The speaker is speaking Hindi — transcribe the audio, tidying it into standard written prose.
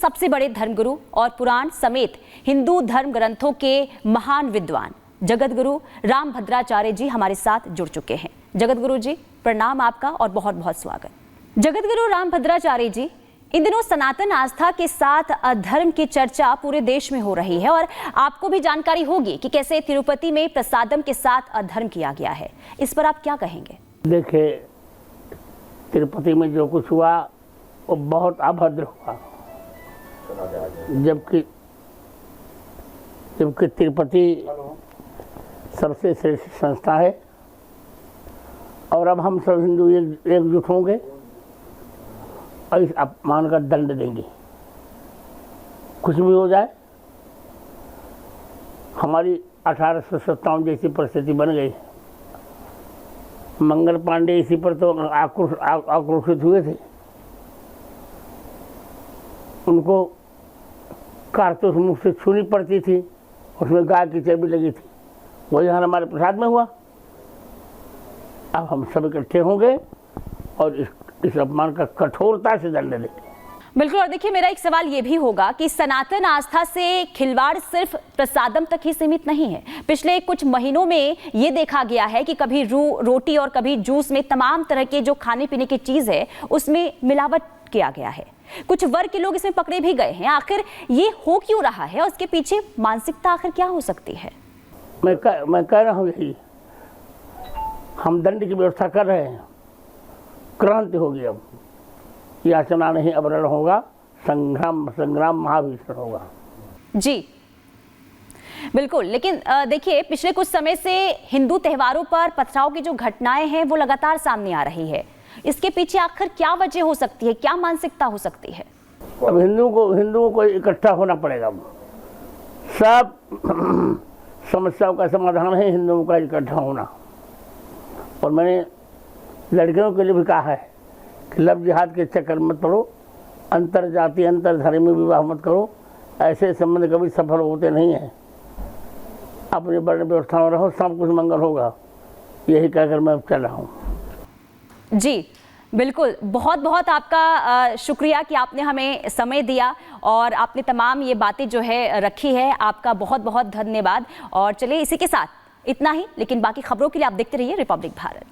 सबसे बड़े धर्मगुरु और पुराण समेत हिंदू धर्म ग्रंथों के महान विद्वान जगत गुरु रामभद्राचार्य जी हमारे साथ जुड़ चुके हैं। जगत गुरु जी प्रणाम आपका और बहुत बहुत स्वागत। जगत गुरु रामभद्राचार्य जी, इन दिनों सनातन आस्था के साथ अधर्म की चर्चा पूरे देश में हो रही है और आपको भी जानकारी होगी कि कैसे तिरुपति में प्रसादम के साथ अधर्म किया गया है। इस पर आप क्या कहेंगे? देखिए, तिरुपति में जो कुछ हुआ वो बहुत अभद्र हुआ, जबकि तिरुपति सबसे श्रेष्ठ संस्था है और अब हम सब हिंदू एकजुट होंगे और इस अपमान का दंड देंगे। कुछ भी हो जाए, हमारी 1857 जैसी परिस्थिति बन गई। मंगल पांडे इसी पर तो आक्रोशित हुए थे। उनको कारतूस मुख से छूनी पड़ती थी, उसमें गाय की चर्बी लगी थी। वही हमारे प्रसाद में हुआ। अब हम सब इकट्ठे होंगे और इस अपमान का कठोरता से दंड देंगे। बिल्कुल। और देखिए, मेरा एक सवाल ये भी होगा कि सनातन आस्था से खिलवाड़ सिर्फ प्रसादम तक ही सीमित नहीं है। पिछले कुछ महीनों में ये देखा गया है कि कभी रोटी और कभी जूस में तमाम तरह के जो खाने पीने की चीज है उसमें मिलावट किया गया है। कुछ वर्ग के लोग इसमें पकड़े भी गए हैं। आखिर ये हो क्यों रहा है और इसके पीछे मानसिकता आखिर क्या हो सकती है? मैं कह रहा हूँ यही, हम दंड की व्यवस्था कर रहे हैं। क्रांति होगी। अब याचना नहीं, अब रण होगा, संग्राम महाभीषण होगा। जी बिल्कुल। लेकिन देखिए, पिछले कुछ समय से हिंदू त्योहारों पर पथराव की जो घटनाएं हैं वो लगातार सामने आ रही है। इसके पीछे आखिर क्या वजह हो सकती है, क्या मानसिकता हो सकती है? अब हिंदुओं को इकट्ठा होना पड़ेगा। सब समस्याओं का समाधान है हिंदुओं का इकट्ठा होना। और मैंने लड़कियों के लिए भी कहा है कि लव जिहाद के चक्कर मत पड़ो, अंतर जाति अंतर धर्मी विवाह मत करो। ऐसे संबंध कभी सफल होते नहीं हैं। अपनी वर्ण व्यवस्था में रहो, सब कुछ मंगल होगा। यही कहकर मैं चल रहा हूँ। जी बिल्कुल। बहुत बहुत आपका शुक्रिया कि आपने हमें समय दिया और आपने तमाम ये बातें जो है रखी है। आपका बहुत बहुत धन्यवाद। और चलिए, इसी के साथ इतना ही, लेकिन बाकी खबरों के लिए आप देखते रहिए रिपब्लिक भारत।